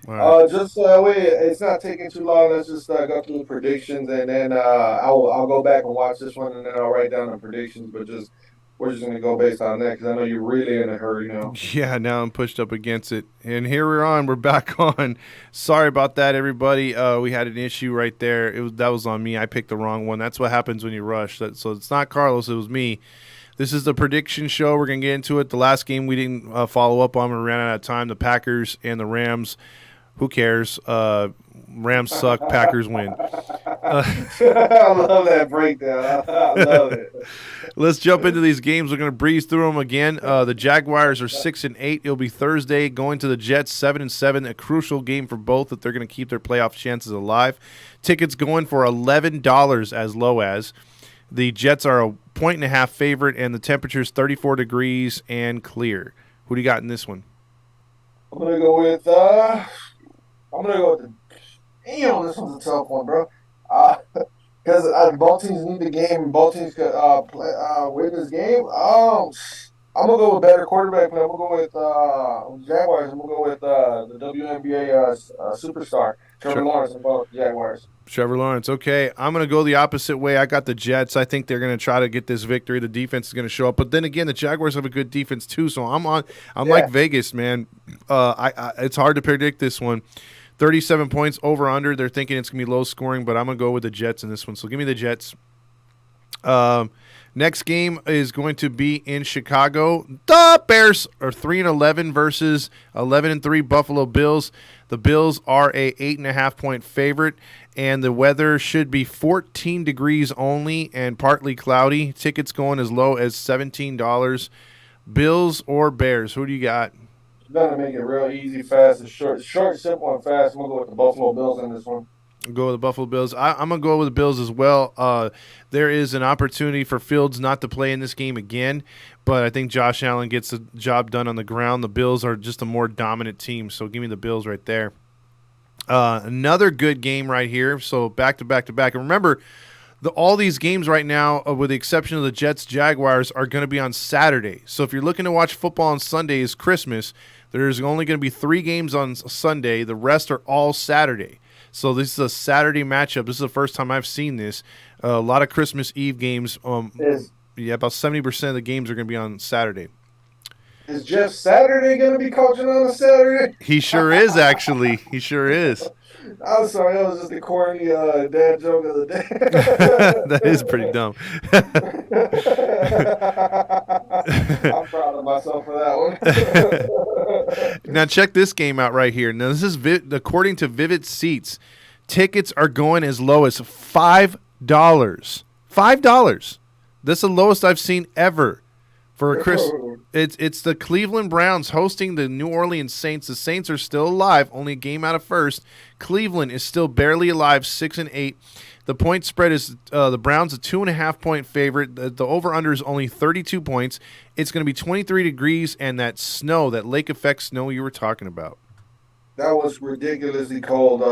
man. All right. Just wait, it's not taking too long. Let's just go through the predictions, and then I'll go back and watch this one, and then I'll write down the predictions. But just we're just gonna go based on that because I know you're really in a hurry now. Yeah, now I'm pushed up against it. And here we're on. We're back on. Sorry about that, everybody. We had an issue right there. That was on me. I picked the wrong one. That's what happens when you rush. So it's not Carlos. It was me. This is the prediction show. We're gonna get into it. The last game we didn't follow up on. We ran out of time. The Packers and the Rams. Who cares? Rams suck. Packers win. Uh, I love that breakdown. I love it. Let's jump into these games. We're going to breeze through them again. The Jaguars are 6-8. It'll be Thursday. Going to the Jets 7-7. A crucial game for both if they're going to keep their playoff chances alive. Tickets going for $11 as low as. The Jets are a 1.5 favorite, and the temperature is 34 degrees and clear. Who do you got in this one? I'm gonna go with the damn. This one's a tough one, bro. Because both teams need the game, and both teams could win this game. I'm gonna go with better quarterback play. I'm gonna go with Jaguars. I'm gonna go with the WNBA superstar Trevor Lawrence. I'm going with the Jaguars. Trevor Lawrence. Okay, I'm going to go the opposite way. I got the Jets. I think they're going to try to get this victory. The defense is going to show up, but then again, the Jaguars have a good defense too. So I'm on. I'm like Yeah, Vegas, man. It's hard to predict this one. 37 points over under. They're thinking it's going to be low scoring, but I'm going to go with the Jets in this one. So give me the Jets. Um, Next game is going to be in Chicago. The Bears are 3-11 versus 11-3 Buffalo Bills. The Bills are a 8.5 point favorite, and the weather should be 14 degrees only and partly cloudy. Tickets going as low as $17. Bills or Bears? Who do you got? gonna make it real easy, fast, and short, simple, and fast. I'm gonna go with the Buffalo Bills in this one. Go with the Buffalo Bills. I'm gonna go with the Bills as well. There is an opportunity for Fields not to play in this game again, but I think Josh Allen gets the job done on the ground. The Bills are just a more dominant team, so give me the Bills right there. Another good game right here. So back to back to back. And remember, all these games right now, with the exception of the Jets Jaguars, are going to be on Saturday. So if you're looking to watch football on Sunday, is Christmas. There's only going to be 3 games on Sunday. The rest are all Saturday. So this is a Saturday matchup. This is the first time I've seen this. A lot of Christmas Eve games. Is Yeah, about 70% of the games are going to be on Saturday. is Jeff Saturday gonna be coaching on a Saturday? He sure is, actually. He sure is. I'm sorry, that was just a corny dad joke of the That is pretty dumb. day. I'm proud of myself for that one. Now check this game out right here. Now this is according to Vivid Seats, tickets are going as low as $5. $5. That's the lowest I've seen ever for a Chris. It's the Cleveland Browns hosting the New Orleans Saints. The Saints are still alive, only a game out of first. Cleveland is still barely alive, 6-8. The point spread is the Browns a 2.5 point favorite. The over under is only 32 points. It's going to be 23 degrees and that snow, that lake effect snow you were talking about. That was ridiculously cold.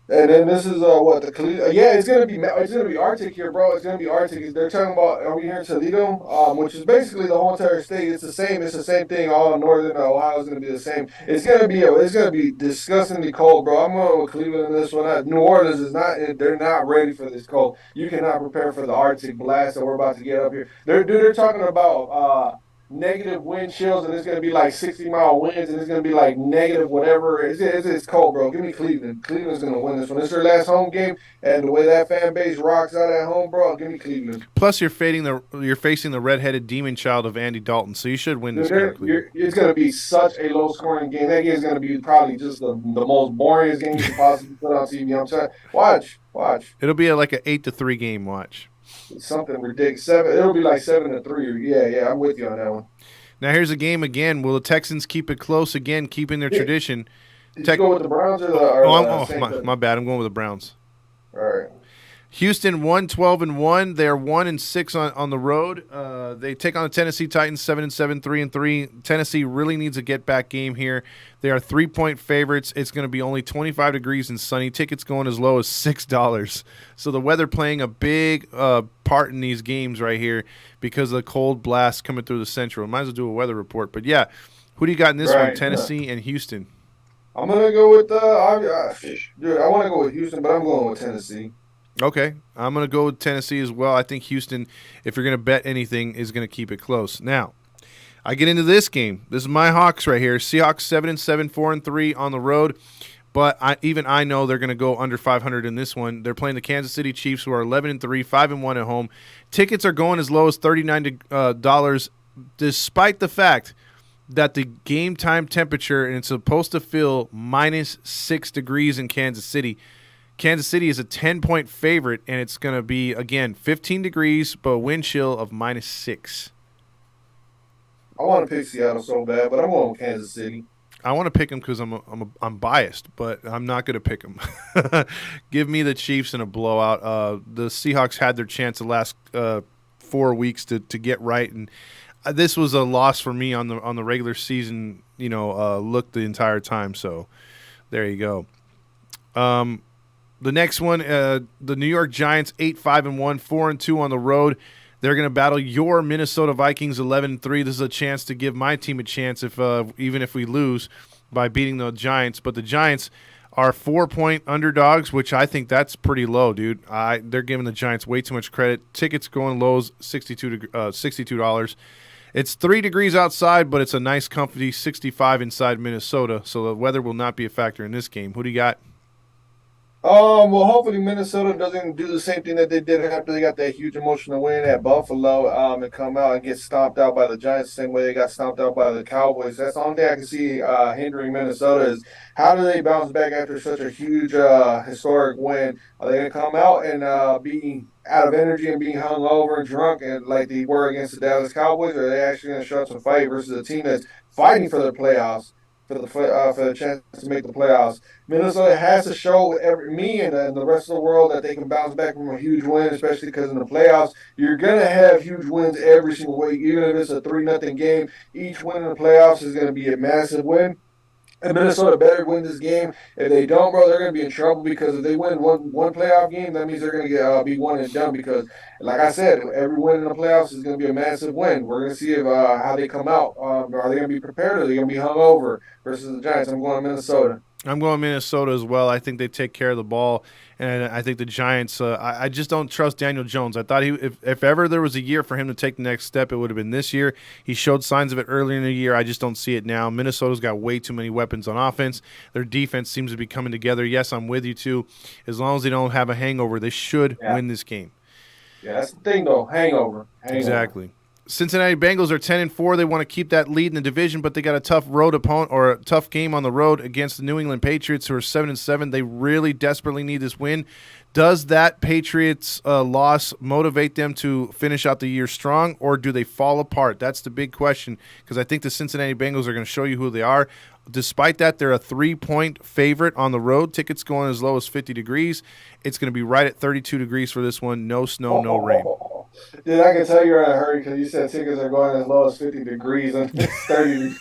And then this is what the yeah, it's gonna be Arctic here, bro. It's gonna be Arctic. They're talking about over here in Toledo, which is basically the whole entire state. It's the same. It's the same thing. All of northern Ohio is gonna be the same. It's gonna be disgustingly cold, bro. I'm going with Cleveland in this one. New Orleans is not. They're not ready for this cold. You cannot prepare for the Arctic blast that we're about to get up here. They're talking about negative wind chills, and it's gonna be like 60-mile winds, and it's gonna be like negative whatever. It's cold, bro. Give me Cleveland. Cleveland's gonna win this one. It's their last home game, and the way that fan base rocks out at home, bro. Give me Cleveland. Plus, you're facing the redheaded demon child of Andy Dalton, so you should win this game, Cleveland. It's gonna be such a low scoring game. That game is gonna be probably just the most boringest game you could possibly put on TV. I'm saying, watch. It'll be like an 8-3 game. Watch. Something ridiculous. It'll be like 7-3. Yeah, I'm with you on that one. Now here's a game again. Will the Texans keep it close again, keeping their Did, tradition? did you go with the Browns or the Saints? My bad. I'm going with the Browns. All right. Houston won 12-1. They're 1-6 on the road. They take on the Tennessee Titans 7-7, 3-3. Tennessee really needs a get back game here. They are 3-point favorites. It's going to be only 25 degrees and sunny. Tickets going as low as $6. So the weather playing a big part in these games right here because of the cold blast coming through the central. Might as well do a weather report. But yeah, who do you got in this one? Right. Tennessee and Houston. I'm gonna go with dude. I want to go with Houston, but I'm going with Tennessee. Okay, I'm going to go with Tennessee as well. I think Houston, if you're going to bet anything, is going to keep it close. Now, I get into this game. This is my Hawks right here. Seahawks 7-7, 4-3 on the road. But I know they're going to go under 500 in this one. They're playing the Kansas City Chiefs, who are 11-3, 5-1 at home. Tickets are going as low as $39, despite the fact that the game time temperature and it's supposed to feel -6 degrees in Kansas City. Kansas City is a 10-point favorite, and it's going to be, again, 15 degrees, but a wind chill of -6. I want to pick Seattle so bad, but I'm going with Kansas City. I want to pick them because I'm biased, but I'm not going to pick them. Give me the Chiefs in a blowout. The Seahawks had their chance the last 4 weeks to get right, and this was a loss for me on the regular season. Look the entire time. So there you go. The next one, the New York Giants 8-5-1, 4-2 on the road. They're going to battle your Minnesota Vikings 11-3. This is a chance to give my team a chance even if we lose by beating the Giants. But the Giants are 4-point underdogs, which I think that's pretty low, dude. They're giving the Giants way too much credit. Tickets going low as $62. It's 3 degrees outside, but it's a nice, comfy 65 inside Minnesota. So the weather will not be a factor in this game. Who do you got? Well, hopefully Minnesota doesn't do the same thing that they did after they got that huge emotional win at Buffalo, and come out and get stomped out by the Giants the same way they got stomped out by the Cowboys. That's the only thing I can see hindering Minnesota is how do they bounce back after such a huge historic win? Are they going to come out and be out of energy and being hungover and drunk and like they were against the Dallas Cowboys, or are they actually going to show up some fight versus a team that's fighting for the playoffs? For the chance to make the playoffs. Minnesota has to show me and the rest of the world that they can bounce back from a huge win, especially because in the playoffs you're gonna have huge wins every single week, even if it's a 3-0 game. Each win in the playoffs is going to be a massive win. And Minnesota better win this game. If they don't, bro, they're going to be in trouble because if they win one playoff game, that means they're going to be one and done. Because, like I said, every win in the playoffs is going to be a massive win. We're going to see if how they come out. Are they going to be prepared? Or are they going to be hungover versus the Giants? I'm going to Minnesota. I'm going Minnesota as well. I think they take care of the ball, and I think the Giants. I just don't trust Daniel Jones. I thought if ever there was a year for him to take the next step, it would have been this year. He showed signs of it earlier in the year. I just don't see it now. Minnesota's got way too many weapons on offense. Their defense seems to be coming together. Yes, I'm with you too. As long as they don't have a hangover, they should win this game. Yeah, that's the thing though. Hangover. Exactly. Cincinnati Bengals are 10-4. They want to keep that lead in the division, but they got a tough road opponent or a tough game on the road against the New England Patriots, who are 7-7. They really desperately need this win. Does that Patriots loss motivate them to finish out the year strong, or do they fall apart? That's the big question, because I think the Cincinnati Bengals are going to show you who they are. Despite that, they're a 3-point favorite on the road. Tickets going as low as 50 degrees. It's going to be right at 32 degrees for this one. No snow, no rain. Dude, I can tell you're in a hurry because you said tickets are going as low as 50 degrees and it's 30.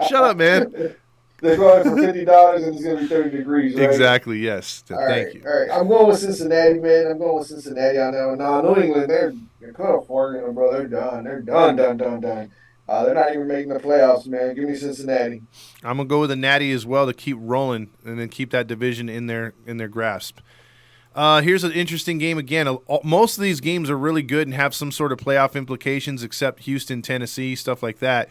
Shut up, man. They're going for $50 and it's going to be 30 degrees, right? Exactly, yes. Thank you. All right. I'm going with Cincinnati, man. I'm going with Cincinnati on that one. No, New England, they're cut for it, bro. They're done. They're done. They're not even making the playoffs, man. Give me Cincinnati. I'm gonna go with the Natty as well to keep rolling and then keep that division in their grasp. Here's an interesting game again. Most of these games are really good and have some sort of playoff implications, except Houston, Tennessee, stuff like that.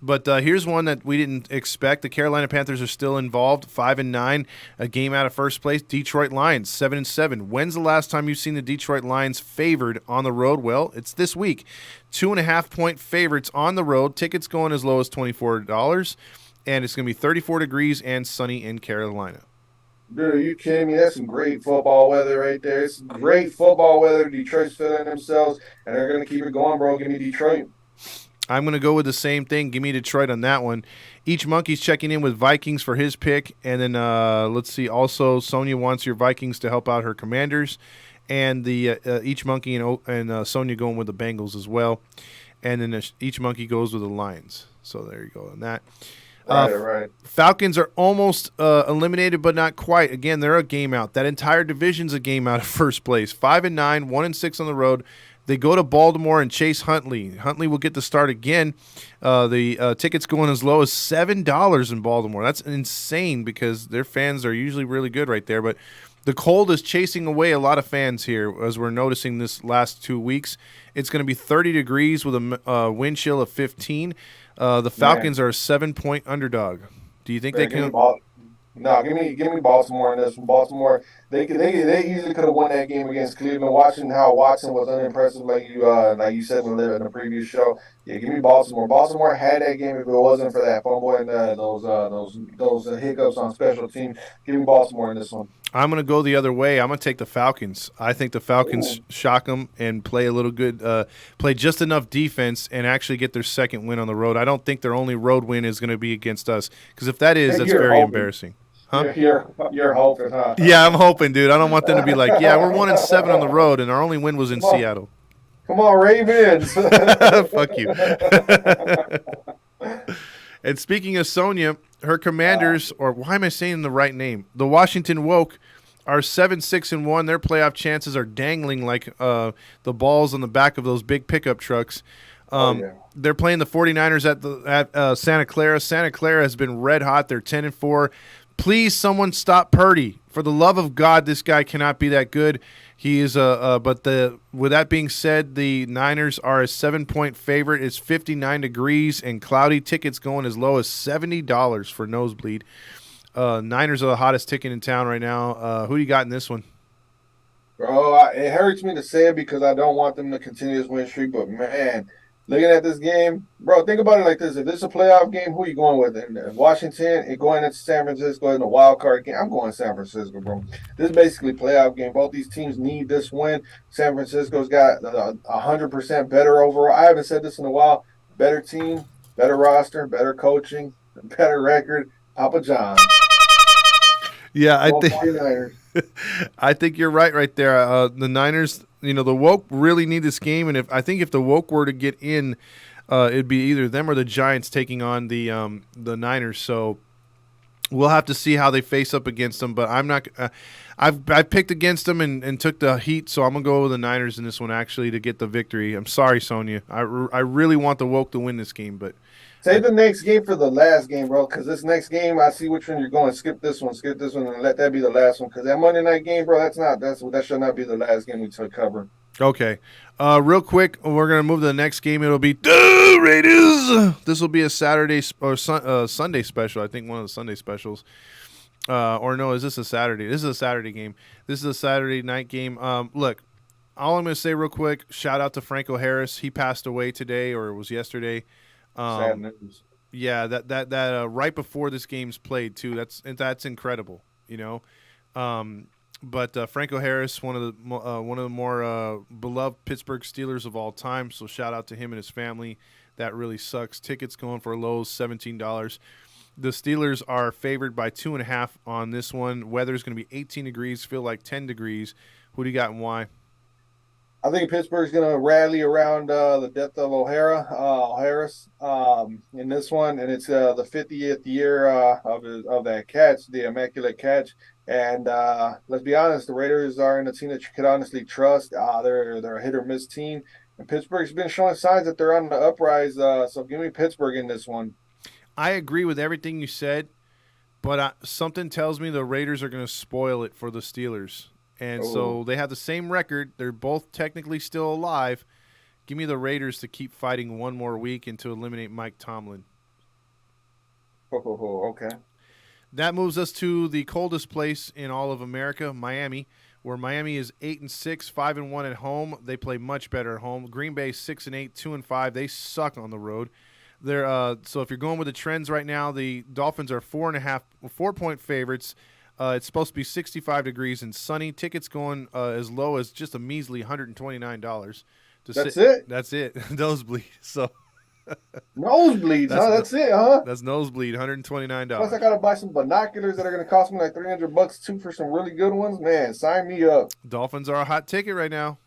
But here's one that we didn't expect. The Carolina Panthers are still involved, 5-9, a game out of first place. Detroit Lions, 7-7. When's the last time you've seen the Detroit Lions favored on the road? Well, it's this week. 2.5-point favorites on the road. Tickets going as low as $24, and it's going to be 34 degrees and sunny in Carolina. Dude, are you kidding me? That's some great football weather right there. It's great football weather. Detroit's feeling themselves, and they're going to keep it going, bro. Give me Detroit. I'm going to go with the same thing. Give me Detroit on that one. Each Monkey's checking in with Vikings for his pick. And then let's see. Also, Sonia wants your Vikings to help out her Commanders. And the Each Monkey and Sonia going with the Bengals as well. And then Each Monkey goes with the Lions. So there you go on that. Right. Falcons are almost eliminated, but not quite. Again, they're a game out. That entire division's a game out of first place. 5-9, 1-6 on the road. They go to Baltimore and chase Huntley. Huntley will get the start again. The tickets going as low as $7 in Baltimore. That's insane because their fans are usually really good right there. But the cold is chasing away a lot of fans here, as we're noticing this last 2 weeks. It's going to be 30 degrees with a wind chill of 15. The Man, Falcons are a 7-point underdog. Do you think they man, give me can? ball. No, give me Baltimore in this one. Baltimore, they easily could have won that game against Cleveland. Watching how Watson was unimpressive, like you said in the previous show. Yeah, give me Baltimore. Baltimore had that game if it wasn't for that fumble and those hiccups on special teams. Give me Baltimore in this one. I'm going to go the other way. I'm going to take the Falcons. I think the Falcons Ooh. shock them and play a little good, play just enough defense and actually get their second win on the road. I don't think their only road win is going to be against us because if that is, that's You're very hoping. embarrassing. Huh? You're hoping, huh? Yeah, I'm hoping, dude. I don't want them to be like, yeah, we're 1-7 on the road and our only win was in Come on, Seattle. come on, Ravens. Fuck you. And speaking of Sonya, her Commanders, or why am I saying the right name? The Washington Woke are 7-6-1. Their playoff chances are dangling like the balls on the back of those big pickup trucks. Oh yeah. They're playing the 49ers at Santa Clara. Santa Clara has been red hot. They're 10-4. Please, someone stop Purdy. For the love of God, this guy cannot be that good. He is with that being said, the Niners are a 7-point favorite. It's 59 degrees and cloudy. Tickets going as low as $70 for nosebleed. Niners are the hottest ticket in town right now. Who do you got in this one? Bro, it hurts me to say it because I don't want them to continue this win streak. But man, looking at this game, bro, think about it like this: if this is a playoff game, who are you going with? In Washington, and going into San Francisco in a wild card game, I'm going San Francisco, bro. This is basically a playoff game. Both these teams need this win. San Francisco's got 100% better overall. I haven't said this in a while. Better team, better roster, better coaching, better record. Papa John. Yeah, I Go think 49ers. I think you're right there. The Niners, the Woke really need this game, and if the Woke were to get in, it'd be either them or the Giants taking on the Niners. So we'll have to see how they face up against them. But I'm not. I picked against them and took the heat, so I'm gonna go with the Niners in this one actually to get the victory. I'm sorry, Sonia. I really want the Woke to win this game, but. Save the next game for the last game, bro. Because this next game, I see which one you're going. Skip this one, and let that be the last one. Because that Monday night game, bro, that should not be the last game we took cover. Okay. Real quick, we're going to move to the next game. It'll be the Raiders. This will be a Saturday or Sunday special. I think one of the Sunday specials. Or no, is this a Saturday? This is a Saturday game. This is a Saturday night game. Look, all I'm going to say real quick, shout out to Franco Harris. He passed away today, or it was yesterday. Sad news. Yeah, that right before this game's played too. That's incredible, But Franco Harris, one of the more beloved Pittsburgh Steelers of all time. So shout out to him and his family. That really sucks. Tickets going for low $17. The Steelers are favored by 2.5 on this one. Weather's going to be 18 degrees. Feel like 10 degrees. Who do you got and why? I think Pittsburgh's going to rally around the death of Harris, in this one, and it's the 50th year of that catch, the immaculate catch. And let's be honest, the Raiders are in a team that you could honestly trust. They're a hit or miss team, and Pittsburgh's been showing signs that they're on the uprise. So give me Pittsburgh in this one. I agree with everything you said, but something tells me the Raiders are going to spoil it for the Steelers. And so Oh, they have the same record. They're both technically still alive. Give me the Raiders to keep fighting one more week and to eliminate Mike Tomlin. okay. That moves us to the coldest place in all of America, Miami, where Miami is 8-6, 5-1 at home. They play much better at home. Green Bay 6-8, 2-5. They suck on the road. So if you're going with the trends right now, the Dolphins are 4.5 favorites. It's supposed to be 65 degrees and sunny. Tickets going as low as just a measly $129. That's it. That's it. Nosebleed. So Nosebleeds, that's huh? That's it, huh? that's nosebleed. Plus, I $129. gotta buy some binoculars that are gonna cost me like $300 too for some really good ones. Man, sign me up. Dolphins are a hot ticket right now.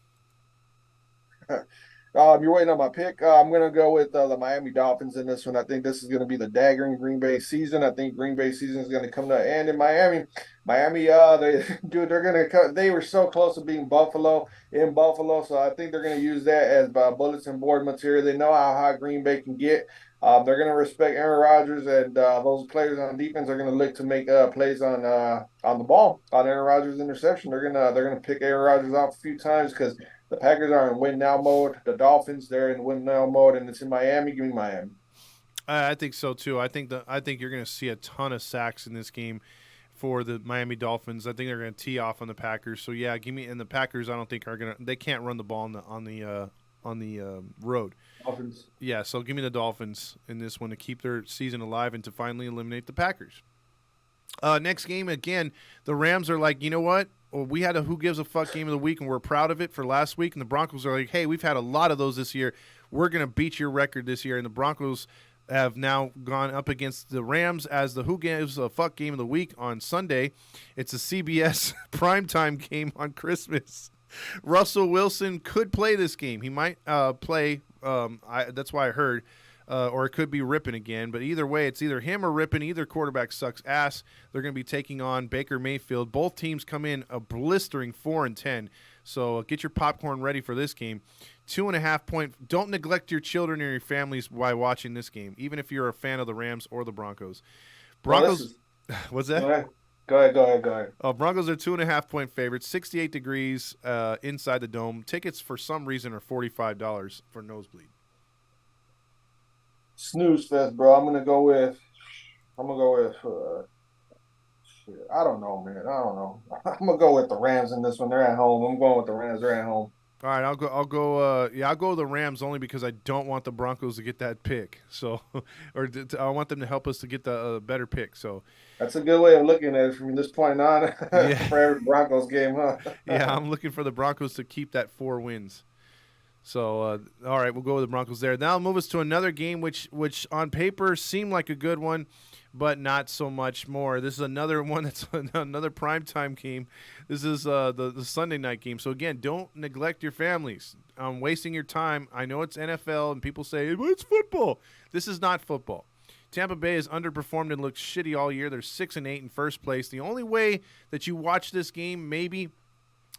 You're waiting on my pick. I'm going to go with the Miami Dolphins in this one. I think this is going to be the dagger in Green Bay season. I think Green Bay season is going to come to an end in Miami. Miami, they dude, they're going to cut. They were so close to being Buffalo in Buffalo, so I think they're going to use that as bulletin board material. They know how high Green Bay can get. They're going to respect Aaron Rodgers, and those players on defense are going to look to make plays on the ball on Aaron Rodgers' interception. They're gonna pick Aaron Rodgers off a few times because the Packers are in win now mode. The Dolphins, they're in win now mode, and it's in Miami. Give me Miami. I think so too. I think you're going to see a ton of sacks in this game for the Miami Dolphins. I think they're going to tee off on the Packers. So yeah, give me and the Packers. I don't think are going to. They can't run the ball on the road. Dolphins. Yeah, so give me the Dolphins in this one to keep their season alive and to finally eliminate the Packers. Next game again, the Rams are like, you know what? Well, we had a who gives a fuck game of the week, and we're proud of it for last week. And the Broncos are like, hey, we've had a lot of those this year. We're gonna beat your record this year. And the Broncos have now gone up against the Rams as the who gives a fuck game of the week on Sunday. It's a CBS primetime game on Christmas. Russell Wilson could play this game. He might play. That's why I heard. Or it could be Rippin again. But either way, it's either him or Rippin. Either quarterback sucks ass. They're going to be taking on Baker Mayfield. Both teams come in a blistering 4-10. So get your popcorn ready for this game. 2.5 point. Don't neglect your children or your families while watching this game, even if you're a fan of the Rams or the Broncos. Well, this Broncos. is. What's Go that? ahead. Go ahead. Go ahead. Go ahead. Broncos are 2.5 point favorites. 68 degrees inside the dome. Tickets for some reason are $45 for nosebleed. Snooze fest, bro. I'm gonna go with. I'm gonna go with. Shit, I don't know, man. I don't know. I'm gonna go with the Rams in this one. They're at home. I'm going with the Rams. They're at home. All right, I'll go. I'll go. Yeah, I'll go with the Rams only because I don't want the Broncos to get that pick. So, I want them to help us to get the better pick. So, That's a good way of looking at it from this point on yeah, for every Broncos game, huh? yeah, I'm looking for the Broncos to keep that 4 wins. So, all right, we'll go with the Broncos there. Now, I'll move us to another game, which on paper seemed like a good one, but not so much more. This is another one that's another primetime game. This is the Sunday night game. So, again, don't neglect your families. Wasting your time. I know it's NFL, and people say, well, it's football. This is not football. Tampa Bay has underperformed and looked shitty all year. They're 6-8 in first place. The only way that you watch this game, maybe,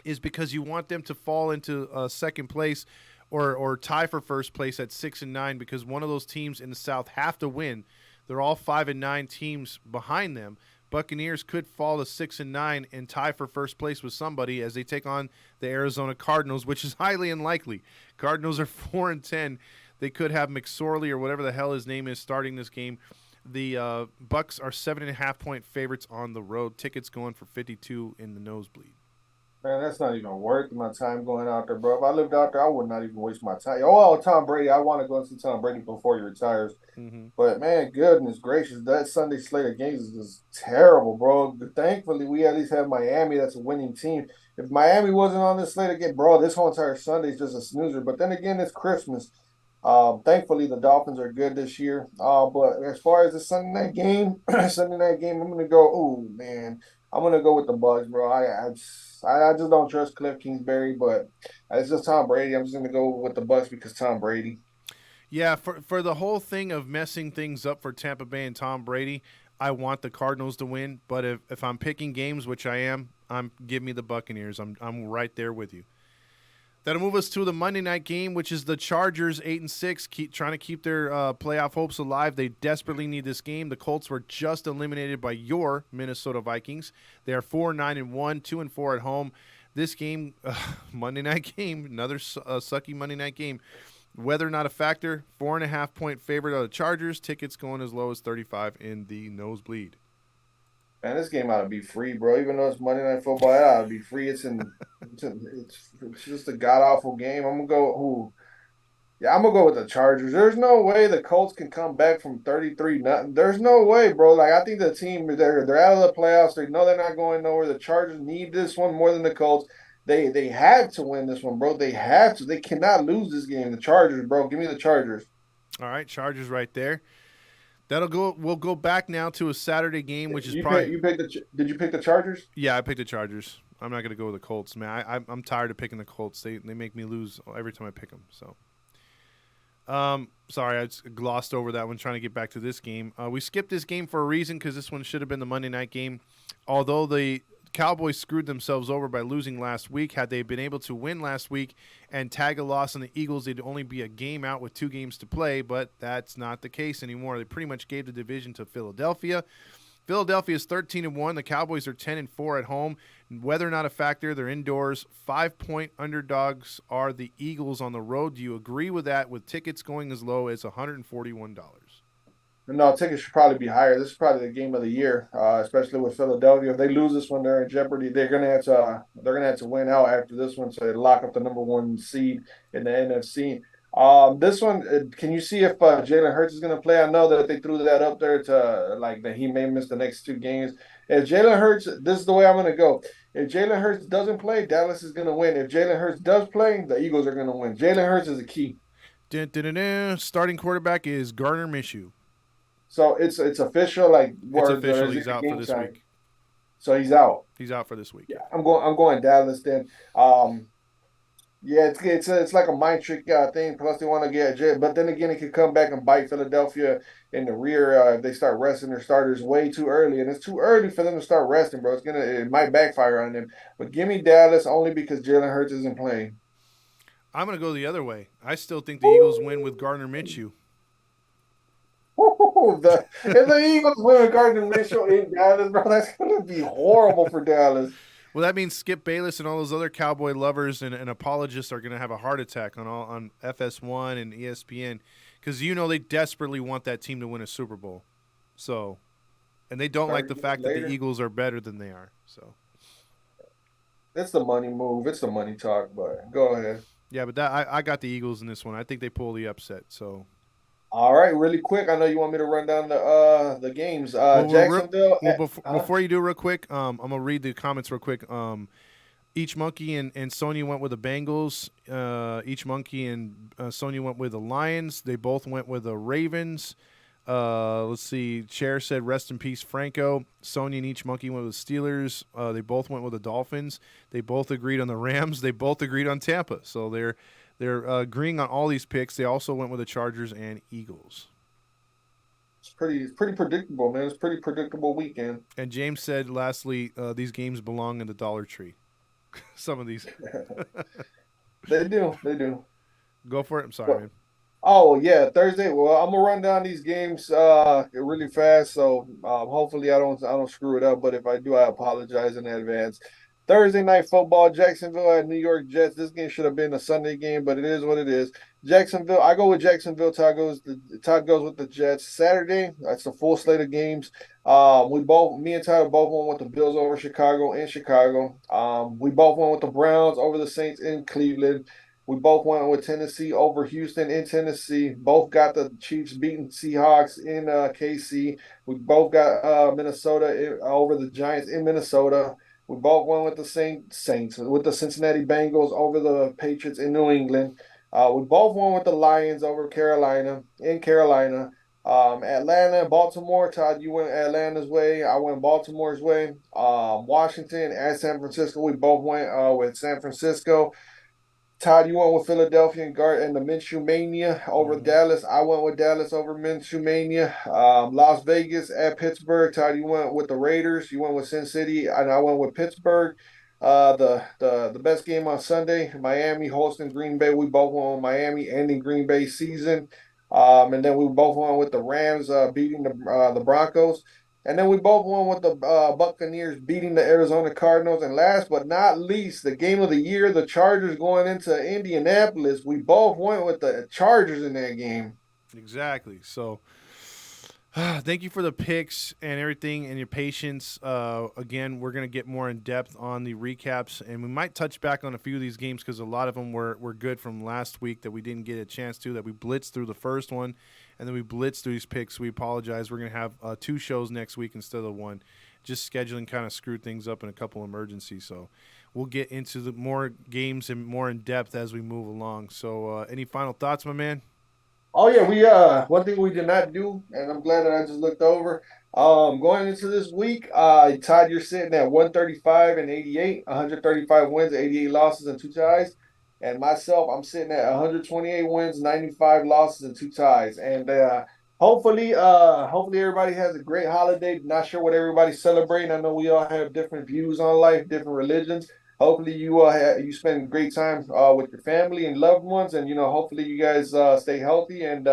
is because you want them to fall into second place or tie for first place at 6-9 because one of those teams in the South have to win. They're all 5-9 teams behind them. Buccaneers could fall to 6-9 and tie for first place with somebody as they take on the Arizona Cardinals, which is highly unlikely. Cardinals are 4-10. They could have McSorley or whatever the hell his name is starting this game. The Bucks are 7.5 point favorites on the road. Tickets going for 52 in the nosebleed. Man, that's not even worth my time going out there, bro. If I lived out there, I would not even waste my time. Oh, Tom Brady. I want to go and see Tom Brady before he retires. Mm-hmm. But man, goodness gracious, that Sunday slate of games is just terrible, bro. Thankfully, we at least have Miami. That's a winning team. If Miami wasn't on this slate again, bro, this whole entire Sunday is just a snoozer. But then again, it's Christmas. Thankfully, the Dolphins are good this year. But as far as the Sunday night game, Sunday night game, I'm gonna go. Oh man, I'm gonna go with the Bucks, bro. I just don't trust Cliff Kingsbury, but it's just Tom Brady. I'm just gonna go with the Bucks because Tom Brady. Yeah, for the whole thing of messing things up for Tampa Bay and Tom Brady, I want the Cardinals to win. But if I'm picking games, which I am, give me the Buccaneers. I'm right there with you. That'll move us to the Monday night game, which is the Chargers 8-6, trying to keep their playoff hopes alive. They desperately need this game. The Colts were just eliminated by your Minnesota Vikings. They are 4-9-1, 2-4 at home. This game, Monday night game, another sucky Monday night game. Weather not a factor. 4.5 point favorite of the Chargers. Tickets going as low as 35 in the nosebleed. Man, this game ought to be free, bro. Even though it's Monday Night Football, it ought to be free. It's just a god awful game. I'm gonna go. Ooh, yeah, I'm gonna go with the Chargers. There's no way the Colts can come back from 33 nothing. There's no way, bro. Like I think the team they're out of the playoffs. They know they're not going nowhere. The Chargers need this one more than the Colts. They have to win this one, bro. They have to. They cannot lose this game. The Chargers, bro. Give me the Chargers. All right, Chargers right there. That'll go. We'll go back now to a Saturday game, which is You picked did you pick the Chargers? yeah. I picked the Chargers. I'm not gonna go with the Colts, man. I'm tired of picking the Colts. They make me lose every time I pick them. So Sorry, I just glossed over that one trying to get back to this game. We skipped this game for a reason because this one should have been the Monday night game. Although the Cowboys screwed themselves over by losing last week, had they been able to win last week and tag a loss on the Eagles, they'd only be a game out with 2 games to play, but that's not the case anymore. They pretty much gave the division to Philadelphia. Philadelphia is 13-1. The Cowboys are 10-4 at home. Weather not a factor. They're indoors. 5-point underdogs are the Eagles on the road. Do you agree with that? With tickets going as low as $141. No, tickets should probably be higher. This is probably the game of the year, especially with Philadelphia. If they lose this one, they're in jeopardy. They're gonna have to win out after this one to lock up the number one seed in the NFC. This one, can you see if Jalen Hurts is gonna play? I know that they threw that up there to like that he may miss the next 2 games. If Jalen Hurts, this is the way I'm gonna go. If Jalen Hurts doesn't play, Dallas is gonna win. If Jalen Hurts does play, the Eagles are gonna win. Jalen Hurts is a key. Dun, dun, dun, dun. Starting quarterback is Gardner Minshew. So it's official, like It's where official. is He's it the out for game this time? week. So he's out. He's out for this week. Yeah, Yeah. I'm going Dallas then. Yeah, it's like a mind trick thing. Plus, they want to get Jay, but then again, it could come back and bite Philadelphia in the rear if they start resting their starters way too early, and it's too early for them to start resting, bro. It might backfire on them. But give me Dallas only because Jalen Hurts isn't playing. I'm going to go the other way. I still think the Eagles win with Gardner Minshew. If the Eagles win with Gardner Minshew in Dallas, bro, that's gonna be horrible for Dallas. Well, that means Skip Bayless and all those other Cowboy lovers and apologists are going to have a heart attack on FS1 and ESPN because they desperately want that team to win a Super Bowl. So, and they don't like 30 the years fact that the later. Eagles are better than they are. So, It's the money move. It's the money talk, but go ahead. yeah, but I got the Eagles in this one. I think they pull the upset. So, All right, really quick. I know you want me to run down the games. well, Jacksonville huh? before you do real quick, I'm gonna read the comments real quick. Each Monkey and Sonya went with the Bengals. Each Monkey and Sonya went with the Lions. They both went with the Ravens. Let's see. Chair said, "Rest in peace, Franco." Sonya and Each Monkey went with the Steelers. They both went with the Dolphins. They both agreed on the Rams. They both agreed on Tampa. So they're agreeing on all these picks. They also went with the Chargers and Eagles. It's pretty predictable, man. It's pretty predictable weekend. And James said, lastly, these games belong in the Dollar Tree. Some of these. They do, they do. Go for it. I'm sorry, But man. oh yeah, Thursday. Well, I'm gonna run down these games really fast, so hopefully I don't screw it up. But if I do, I apologize in advance. Thursday night football, Jacksonville at New York Jets. This game should have been a Sunday game, but it is what it is. Jacksonville. I go with Jacksonville. Todd goes with the Jets. Saturday, that's a full slate of games. Me and Todd both went with the Bills over Chicago in Chicago. We both went with the Browns over the Saints in Cleveland. We both went with Tennessee over Houston in Tennessee. Both got the Chiefs beating Seahawks in KC. We both got Minnesota over the Giants in Minnesota. We both went with the Saints with the Cincinnati Bengals over the Patriots in New England. We both went with the Lions over Carolina in Carolina. Atlanta, Baltimore. Todd, you went Atlanta's way. I went Baltimore's way. Washington and San Francisco. We both went with San Francisco. Todd, you went with Philadelphia and the Minshew Mania over Mm-hmm. Dallas. I went with Dallas over Minshew Mania. Las Vegas at Pittsburgh. Todd, you went with the Raiders. You went with Sin City, and I went with Pittsburgh. The best game on Sunday, Miami hosting Green Bay. We both went with Miami ending Green Bay season. And then we both went with the Rams beating the Broncos. And then we both won with the Buccaneers beating the Arizona Cardinals. And last but not least, the game of the year, the Chargers going into Indianapolis. We both went with the Chargers in that game. Exactly. So, thank you for the picks and everything and your patience. Again, we're going to get more in depth on the recaps, and we might touch back on a few of these games because a lot of them were good from last week that we didn't get a chance to, that we blitzed through the first one, and then we blitzed through these picks. We apologize. We're going to have 2 shows next week instead of 1. Just scheduling kind of screwed things up in a couple emergencies. So we'll get into the more games and more in depth as we move along. So, any final thoughts, my man? Oh yeah, we one thing we did not do, and I'm glad that I just looked over. Going into this week, Todd, you're sitting at 135 and 88, 135 wins, 88 losses, and 2 ties. And myself, I'm sitting at 128 wins, 95 losses, and 2 ties. And hopefully everybody has a great holiday. Not sure what everybody's celebrating. I know we all have different views on life, different religions. Hopefully you spend great time with your family and loved ones, and hopefully you guys stay healthy and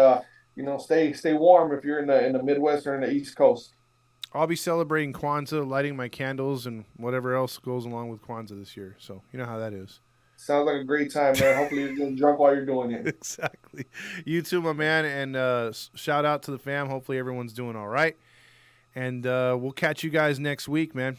stay warm if you're in the Midwest or in the East Coast. I'll be celebrating Kwanzaa, lighting my candles, and whatever else goes along with Kwanzaa this year. So you know how that is. Sounds like a great time, man. Hopefully you're getting drunk while you're doing it. Exactly. You too, my man. And shout out to the fam. Hopefully everyone's doing all right. And we'll catch you guys next week, man.